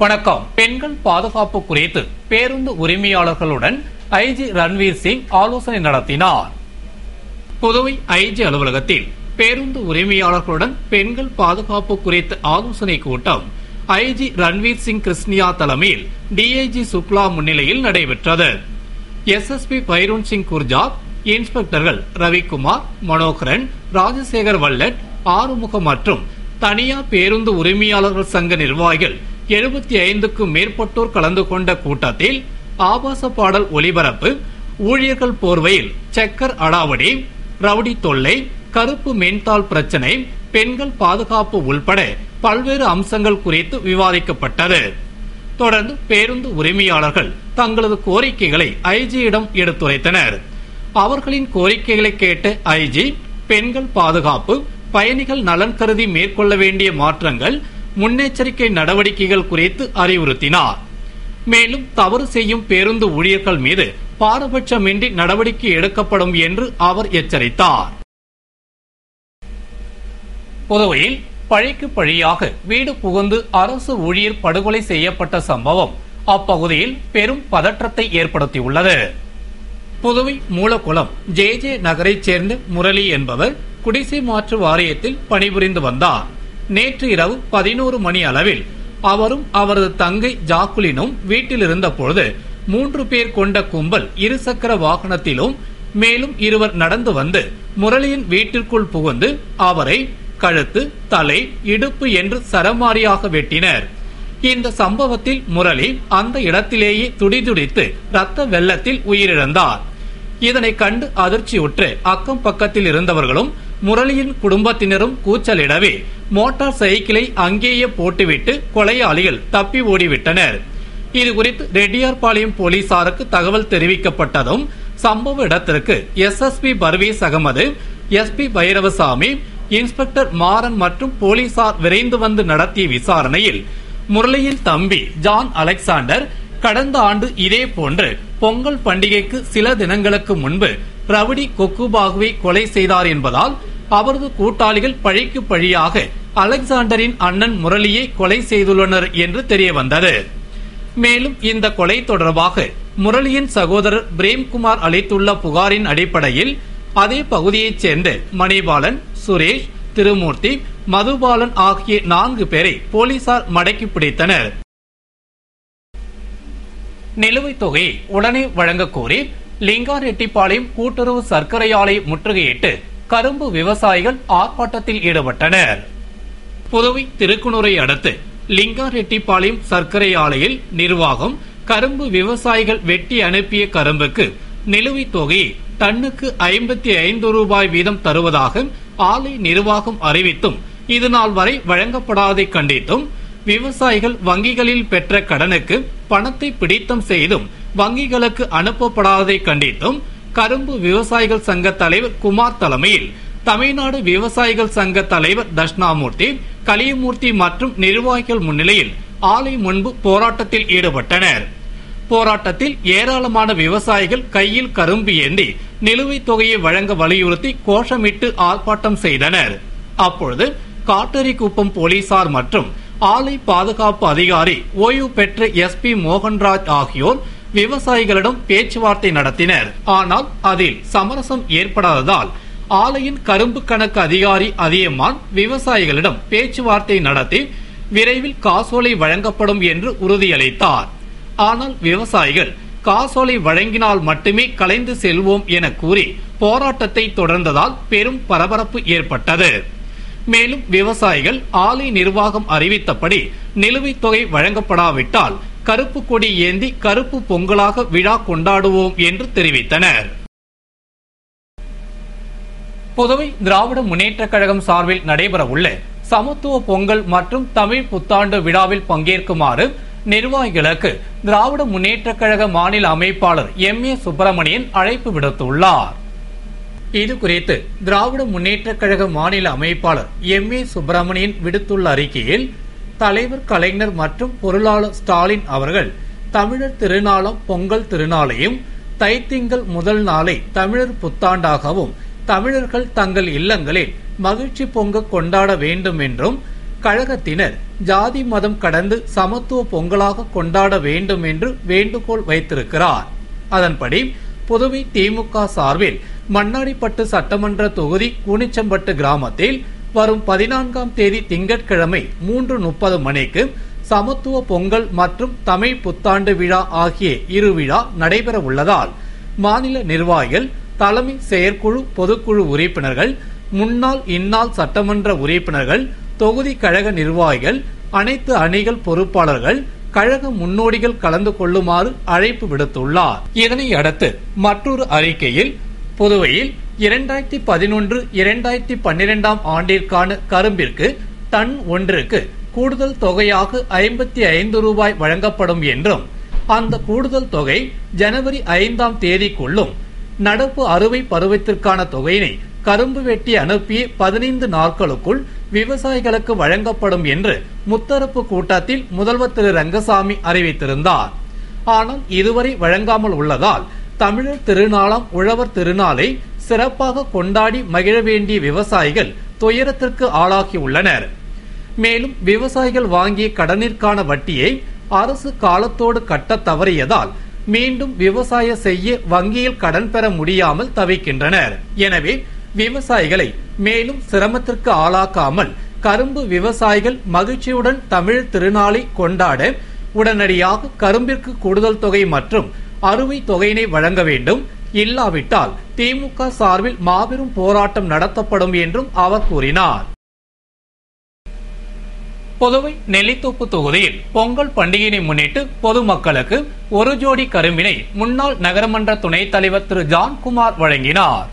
வணக்கம். பெண்கள் பாதுகாப்பு குறித்து பேருந்து உரிமையாளர்களுடன் ஐஜி ரன்வீர் சிங் ஆலோசனை நடத்தினார். புதுவை ஐஜி அலுவலகத்தில் பேருந்து உரிமையாளர்களுடன் பெண்கள் பாதுகாப்பு குறித்த ஆலோசனை கூட்டம் ஐஜி ரன்வீர் சிங் கிருஷ்ணியா தலைமையில் டிஐஜி சுக்லா முன்னிலையில் நடைபெற்றது. எஸ்எஸ்பி பைரோன் சிங் குர்ஜாப், இன்ஸ்பெக்டர்கள் ரவிக்குமார், மனோகரன், ராஜசேகர் வல்லட், ஆறுமுகம் மற்றும் தனியார் பேருந்து உரிமையாளர்கள் சங்க நிர்வாகிகள் 75க்கும் மேற்பட்டோர் கலந்து கொண்ட கூட்டத்தில் ஆபாச பாடல் ஒலிபரப்பு, ஊழியர்கள் போர்வையில் செக்கர் அடாவடி, ரவுடி தொல்லை, கருப்பு மென்தாள் பிரச்சனை, பெண்கள் பாதுகாப்பு உள்பட பல்வேறு அம்சங்கள் குறித்து விவாதிக்கப்பட்டது. தொடர்ந்து பேருந்து உரிமையாளர்கள் தங்களது கோரிக்கைகளை ஐஜியிடம் எடுத்துரைத்தனர். அவர்களின் கோரிக்கைகளை கேட்ட ஐஜி பெண்கள் பாதுகாப்பு, பயணிகள் நலன் கருதி மேற்கொள்ள வேண்டிய மாற்றங்கள், முன்னெச்சரிக்கை நடவடிக்கைகள் குறித்து அறிவுறுத்தினார். மேலும் தவறு செய்யும் பேருந்து ஊழியர்கள் மீது பாரபட்சமின்றி நடவடிக்கை எடுக்கப்படும் என்று அவர் எச்சரித்தார். புதுவையில் பழிக்கு பழியாக வீடு புகுந்து அரசு ஊழியர் படுகொலை செய்யப்பட்ட சம்பவம் அப்பகுதியில் பெரும் பதற்றத்தை ஏற்படுத்தியுள்ளது. புதுவை மூலக்குளம் ஜே நகரைச் சேர்ந்த முரளி என்பவர் குடிசை மாற்று வாரியத்தில் பணிபுரிந்து வந்தார். நேற்று இரவு 11 மணி அளவில் அவரும் அவரது தங்கை ஜாக்குலினும் வீட்டில் இருந்த பொழுது 3 பேர் கொண்ட கும்பல் இருசக்கர வாகனத்திலும் மேலும் 2 நடந்து வந்து முரளியின் வீட்டிற்குள் புகுந்து அவரை கழுத்து, தலை, இடுப்பு என்று சரமாரியாக வெட்டினர். இந்த சம்பவத்தில் முரளி அந்த இடத்திலேயே துடிதுடித்து இரத்த வெள்ளத்தில் உயிரிழந்தார். இதனை கண்டு அதிர்ச்சியுற்று அக்கம் பக்கத்தில் இருந்தவர்களும் முரளியின் குடும்பத்தினரும் கூச்சலிடவே மோட்டார் சைக்கிளை அங்கேயே போட்டுவிட்டு கொலையாளிகள் தப்பி ஓடிவிட்டனர். இதுகுறித்து ரெட்டியார்பாளையம் போலீசாருக்கு தகவல் தெரிவிக்கப்பட்டதும் சம்பவ இடத்திற்கு SSP Parvez Ahmed, SP Bhairavasamy, inspector Maran மற்றும் போலீசார் விரைந்து வந்து நடத்திய விசாரணையில் முரளியின் தம்பி ஜான் அலெக்சாண்டர் கடந்த ஆண்டு இதே போன்று பொங்கல் பண்டிகைக்கு சில தினங்களுக்கு முன்பு ரவுடி கொக்குபாகுவை கொலை செய்தார் என்பதால் அவரது கூட்டாளிகள் பழிக்கு பழியாக அலெக்சாண்டரின் அண்ணன் முரளியை கொலை செய்துள்ளனர் என்று தெரிய வந்தது. மேலும் இந்த கொலை தொடர்பாக முரளியின் சகோதரர் பிரேம்குமார் அளித்துள்ள புகாரின் அடிப்படையில் அதே பகுதியைச் சேர்ந்த மணிபாலன், சுரேஷ், திருமூர்த்தி, மதுபாலன் ஆகிய 4 பேரை போலீசார் மடக்கி பிடித்தனர். நிலுவைத் தொகையை உடனே வழங்க கோரி லிங்காரெட்டிப்பாளையம் கூட்டுறவு சர்க்கரை ஆலை முற்றுகையிட்டு கரும்பு விவசாயிகள் ஆர்ப்பாட்டத்தில் ஈடுபட்டனர். புதுவை திருக்குனூரை அடுத்து லிங்காரெட்டிப்பாளையம் சர்க்கரை ஆலையில் நிர்வாகம் கரும்பு விவசாயிகள் வெட்டி அனுப்பிய கரும்புக்கு நிலுவைத் தொகையை டன்னுக்கு 55 ரூபாய் வீதம் தருவதாக ஆலை நிர்வாகம் அறிவித்தும் இதுநாள் வரை வழங்கப்படாதை கண்டித்தும், விவசாயிகள் வங்கிகளில் பெற்ற கடனுக்கு பணத்தை பிடித்தம் செய்தும் வங்கிகளுக்கு அனுப்பப்படாததை கண்டித்தும் கரும்பு விவசாயிகள் சங்க தலைவர் குமார் தலைமையில் தமிழ்நாடு விவசாயிகள் சங்க தலைவர் தட்சிணாமூர்த்தி, கலியமூர்த்தி மற்றும் நிர்வாகிகள் முன்னிலையில் ஆலை முன்பு போராட்டத்தில் ஈடுபட்டனர். போராட்டத்தில் ஏராளமான விவசாயிகள் கையில் கரும்பு ஏந்தி நிலுவைத் தொகையை வழங்க வலியுறுத்தி கோஷமிட்டு ஆர்ப்பாட்டம் செய்தனர். அப்பொழுது காட்டேரிக்குப்பம் போலீசார் மற்றும் ஆலை பாதுகாப்பு அதிகாரி ஓய்வு பெற்ற எஸ்பி மோகன்ராஜ் ஆகியோர் விவசாயிகளிடம் பேச்சுவார்த்தை நடத்தினர். ஆனால் அதில் சமரசம் ஏற்படாததால் ஆலையின் கரும்பு கணக்கு அதிகாரி அதியமான் விவசாயிகளிடம் பேச்சுவார்த்தை நடத்தி விரைவில் காசோலை வழங்கப்படும் என்று உறுதியளித்தார். ஆனால் விவசாயிகள் காசோலை வழங்கினால் மட்டுமே கலைந்து செல்வோம் என கூறி போராட்டத்தை தொடர்ந்ததால் பெரும் பரபரப்பு ஏற்பட்டது. மேலும் விவசாயிகள் ஆலை நிர்வாகம் அறிவித்தபடி நிலுவைத் தொகை வழங்கப்படாவிட்டால் கருப்பு கொடி ஏந்தி கருப்பு பொங்கலாக விழா கொண்டாடுவோம் என்று தெரிவித்தனர். புதுவை திராவிட முன்னேற்றக் கழகம் சார்பில் நடைபெறவுள்ள சமத்துவ பொங்கல் மற்றும் தமிழ் புத்தாண்டு விழாவில் பங்கேற்குமாறு நிர்வாகிகளுக்கு திராவிட முன்னேற்றக் கழக மாநில அமைப்பாளர் எம்.ஏ. சுப்பிரமணியன் அழைப்பு விடுத்துள்ளார். இதுகுறித்து திராவிட முன்னேற்றக் கழக மாநில அமைப்பாளர் எம்.ஏ. சுப்பிரமணியன் விடுத்துள்ள அறிக்கையில், தலைவர் கலைஞர் மற்றும் பொருளாளர் ஸ்டாலின் அவர்கள் தமிழர் திருநாளாம் பொங்கல் திருநாளையும் தைத்திங்கள் முதல் நாளை தமிழர் புத்தாண்டாகவும் தமிழர்கள் தங்கள் இல்லங்களில் மகிழ்ச்சி பொங்க கொண்டாட வேண்டும் என்றும் கழகத்தினர் ஜாதி மதம் கடந்து சமத்துவ பொங்கலாக கொண்டாட வேண்டும் என்று வேண்டுகோள் வைத்திருக்கிறார். அதன்படி புதுவை திமுக சார்பில் மண்ணாடிப்பட்டு சட்டமன்ற தொகுதி கூனிச்சம்பட்டு கிராமத்தில் வரும் 14ஆம் தேதி திங்கட்கிழமை 3:30 மணிக்கு சமத்துவ பொங்கல் மற்றும் தமிழ் புத்தாண்டு விழா ஆகிய இரு விழா நடைபெற உள்ளதால் மாநில நிர்வாகிகள், தலைமை செயற்குழு, பொதுக்குழு உறுப்பினர்கள், முன்னாள் இந்நாள் சட்டமன்ற உறுப்பினர்கள், தொகுதி கழக நிர்வாகிகள், அனைத்து அணிகள் பொறுப்பாளர்கள், கழக முன்னோடிகள் கலந்து கொள்ளுமாறு அழைப்பு விடுத்துள்ளார். இதனை அடுத்து மற்றொரு அறிக்கையில் புதுவையில் 2011-2012 ஆண்டிற்கான கரும்பிற்கு டன் ஒன்றுக்கு கூடுதல் தொகையாக 55 ரூபாய் வழங்கப்படும் என்றும் அந்த கூடுதல் தொகை ஜனவரி 5ஆம் தேதிக்குள்ளும் நடப்பு அறுவை பருவத்திற்கான தொகையினை கரும்பு வெட்டி அனுப்பிய 15 நாட்களுக்குள் விவசாயிகளுக்கு வழங்கப்படும் என்று முத்தரப்பு கூட்டத்தில் முதல்வர் திரு ரங்கசாமி அறிவித்திருந்தார். ஆனால் இதுவரை வழங்காமல் உள்ளதால் தமிழர் திருநாளாம் உழவர் திருநாளை சிறப்பாக கொண்டாடி மகிழ வேண்டிய விவசாயிகள் துயரத்திற்கு ஆளாகியுள்ளனர். மேலும் விவசாயிகள் வாங்கிய கடனிற்கான வட்டியை அரசு காலத்தோடு கட்ட தவறியதால் மீண்டும் விவசாய செய்ய வங்கியில் கடன் பெற முடியாமல் தவிக்கின்றனர். எனவே விவசாயிகளை மேலும் சிரமத்திற்கு ஆளாக்காமல் கரும்பு விவசாயிகள் மகிழ்ச்சியுடன் தமிழ் திருநாளை கொண்டாட உடனடியாக கரும்பிற்கு கூடுதல் தொகை மற்றும் அறுவை தொகையினை வழங்க வேண்டும். இல்லாவிட்டால் திமுக சார்பில் மாபெரும் போராட்டம் நடத்தப்படும் என்றும் அவர் கூறினார். புதுவை நெல்லித்தோப்பு தொகுதியில் பொங்கல் பண்டிகையை முன்னிட்டு பொதுமக்களுக்கு ஒரு ஜோடி கரும்பினை முன்னாள் நகரமன்ற துணைத் தலைவர் திரு ஜான்குமார் வழங்கினார்.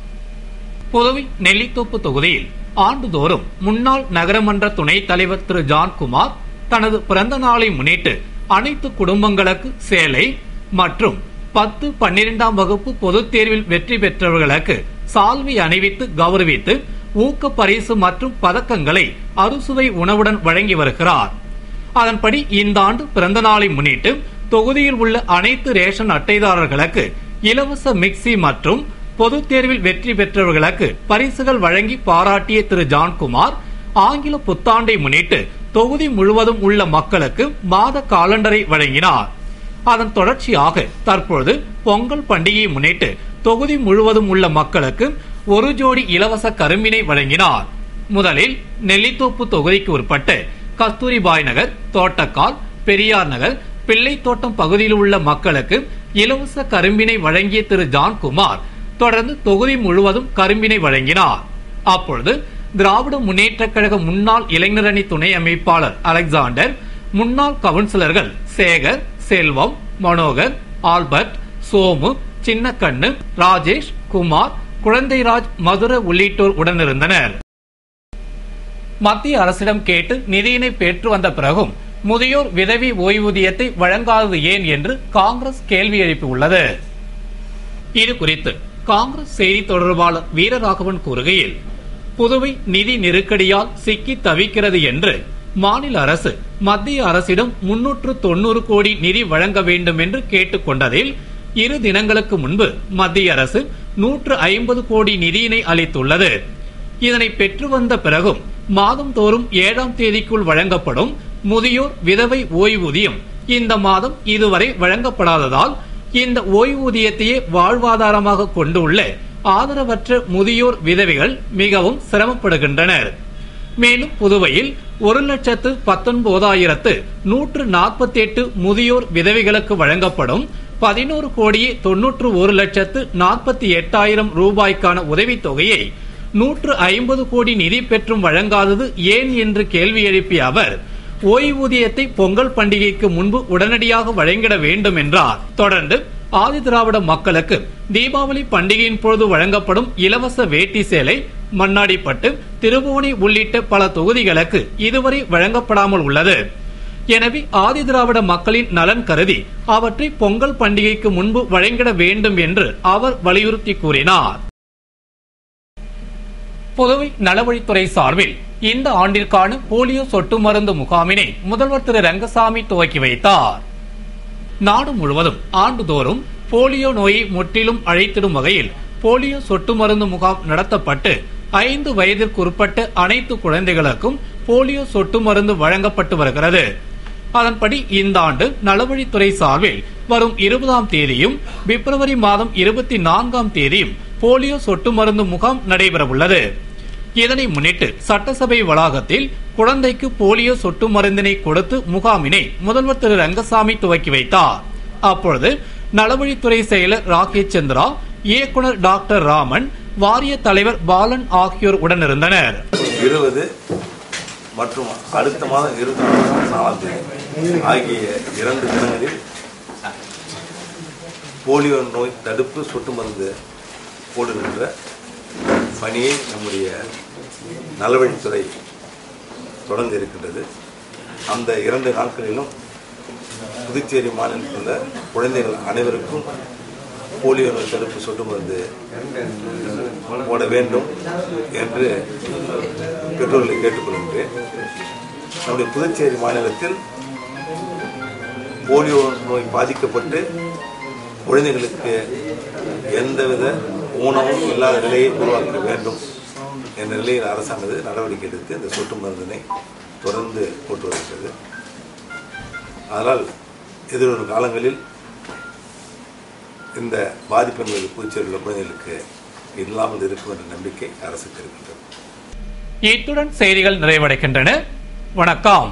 புதுவை நெல்லித்தோப்பு தொகுதியில் ஆண்டுதோறும் முன்னாள் நகரமன்ற துணைத் தலைவர் திரு ஜான்குமார் தனது பிறந்த நாளை முன்னிட்டு அனைத்து குடும்பங்களுக்கு சேலை மற்றும் 10, 12ஆம் வகுப்பு பொதுத் தேர்வில் வெற்றி பெற்றவர்களுக்கு சால்வை அணிவித்து கௌரவித்து ஊக்க பரிசு மற்றும் பதக்கங்களை அறுசுவை உணவுடன் வழங்கி வருகிறார். அதன்படி இந்த ஆண்டு பிறந்த நாளை முன்னிட்டு தொகுதியில் உள்ள அனைத்து ரேஷன் அட்டைதாரர்களுக்கு இலவச மிக்சி மற்றும் பொதுத் தேர்வில் வெற்றி பெற்றவர்களுக்கு பரிசுகள் வழங்கி பாராட்டிய திரு ஜான்குமார் ஆங்கில புத்தாண்டை முன்னிட்டு தொகுதி முழுவதும் உள்ள மக்களுக்கு மாத காலண்டரை வழங்கினார். அதன் தொடர்ச்சியாக தற்பொழுது பொங்கல் பண்டிகையை முன்னிட்டு தொகுதி முழுவதும் உள்ள மக்களுக்கு ஒரு ஜோடி இலவச கரும்பினை வழங்கினார். முதலில் நெல்லித்தோப்பு தொகுதிக்கு உட்பட்ட கஸ்தூரிபாய் நகர், தோட்டக்கால், பெரியார் நகர், பிள்ளைத்தோட்டம் பகுதியில் உள்ள மக்களுக்கு இலவச கரும்பினை வழங்கிய திரு ஜான்குமார் தொடர்ந்து தொகுதி முழுவதும் கரும்பினை வழங்கினார். அப்பொழுது திராவிட முன்னேற்ற கழக முன்னாள் இளைஞரணி துணை அமைப்பாளர் அலெக்சாண்டர், முன்னாள் கவுன்சிலர்கள் சேகர், செல்வம், மனோகர், ஆல்பர்ட், சோமு, சின்னக்கண்ணு, ராஜேஷ், குமார், குழந்தைராஜ், மதுரை உள்ளிட்டோர் உடனிருந்தனர். மத்திய அரசிடம் கேட்டு நிதியினை பெற்று வந்த பிறகும் முதியோர் விதவி ஓய்வூதியத்தை வழங்காதது ஏன் என்று காங்கிரஸ் கேள்வி எழுப்பியுள்ளது. இது குறித்து காங்கிரஸ் செய்தி தொடர்பாளர் வீரராகவன் கூறுகையில், புதுவை நிதி நெருக்கடியால் சிக்கி தவிக்கிறது என்று மாநில அரசு மத்திய அரசிடம் 390 கோடி நிதி வழங்க வேண்டும் என்று கேட்டுக் கொண்டதில் 2 தினங்களுக்கு முன்பு மத்திய அரசு 150 கோடி நிதியினை அளித்துள்ளது. இதனை பெற்று வந்த பிறகும் மாதந்தோறும் 7ஆம் தேதிக்குள் வழங்கப்படும் முதியோர் விதவை ஓய்வூதியம் இந்த மாதம் இதுவரை வழங்கப்படாததால் இந்த ஓய்வூதியத்தையே வாழ்வாதாரமாக கொண்டுள்ள ஆதரவற்ற முதியோர் விதவைகள் மிகவும் சிரமப்படுகின்றனர். மேலும் புதுவையில் 1,19,148 முதியோர் விதவைகளுக்கு வழங்கப்படும் 11,91,48,000 ரூபாய்க்கான உதவித்தொகையை 150 கோடி நிதி பெற்றும் வழங்காதது ஏன் என்று கேள்வி எழுப்பிய அவர், ஓய்வூதியத்தை பொங்கல் பண்டிகைக்கு முன்பு உடனடியாக வழங்கிட வேண்டும் என்றார். தொடர்ந்து ஆதிதிராவிட மக்களுக்கு தீபாவளி பண்டிகையின் பொழுது வழங்கப்படும் இலவச வேட்டி சேலை, மண்ணாடிப்பட்டு, திருபுவனை உள்ளிட்ட பல தொகுதிகளுக்கு இதுவரை வழங்கப்படாமல் உள்ளது. எனவே ஆதிதிராவிட மக்களின் நலன் கருதி அவற்றை பொங்கல் பண்டிகைக்கு முன்பு வழங்கிட வேண்டும் என்று அவர் வலியுறுத்தி கூறினார். புதுவை நலவழித்துறை சார்பில் இந்த ஆண்டிற்கான போலியோ சொட்டு மருந்து முகாமினை முதல்வர் திரு ரங்கசாமி துவக்கி வைத்தார். நாடு முழுவதும் ஆண்டுதோறும் போலியோ நோயை முற்றிலும் அழித்திடும் வகையில் போலியோ சொட்டு மருந்து முகாம் நடத்தப்பட்டு 5 வயதிற்கு உட்பட்ட அனைத்து குழந்தைகளுக்கும் போலியோ சொட்டு மருந்து வழங்கப்பட்டு வருகிறது. அதன்படி இந்த ஆண்டு நலவழித்துறை சார்பில் வரும் 20ஆம் தேதியும் பிப்ரவரி மாதம் 24ஆம் தேதியும் போலியோ சொட்டு மருந்து முகாம் நடைபெறவுள்ளது. இதனை முன்னிட்டு சட்டசபை வளாகத்தில் குழந்தைக்கு போலியோ சொட்டு மருந்தினை கொடுத்து முகாமினை முதல்வர் திரு ரங்கசாமி துவக்கி வைத்தார். அப்பொழுது நலவழித்துறை செயலர் ராகேஷ் சந்திரா, இயக்குனர் டாக்டர் ராமன், வாரிய தலைவர் பாலன் ஆகியோர் உடனிருந்தனர். 20 மற்றும் அடுத்த மாதம் 24ஆம் தேதி ஆகிய 2 தினங்களில் போலியோ நோய் தடுப்பு சொட்டு மருந்து போடுகின்ற பணியை நம்முடைய நலவழித்துறை தொடங்க இருக்கின்றது. அந்த 2 நாட்களிலும் புதுச்சேரி மாநிலத்தில் உள்ள குழந்தைகள் அனைவருக்கும் போலியோ நோய் தடுப்பு சொட்டு மருந்து போட வேண்டும் என்று பெற்றோர்களை கேட்டுக்கொள்கின்றேன். நம்முடைய புதுச்சேரி மாநிலத்தில் போலியோ நோய் பாதிக்கப்பட்டு குழந்தைகளுக்கு எந்தவித ஊனமும் இல்லாத நிலையை உருவாக்க வேண்டும் என்ற நிலையில் அரசாங்கம் நடவடிக்கை எடுத்து இந்த சொட்டு மருந்தினை தொடர்ந்து போட்டு வருகிறது. அதனால் எதிர்வரும் காலங்களில் இந்த பாதிப்பு என்பது புதுச்சேரியில் உள்ள குழந்தைகளுக்கு இல்லாமல் இருக்கும் என்ற நம்பிக்கை அரசுக்கு இருக்கின்றது. இத்துடன் செய்திகள் நிறைவடைகின்றன. வணக்கம்.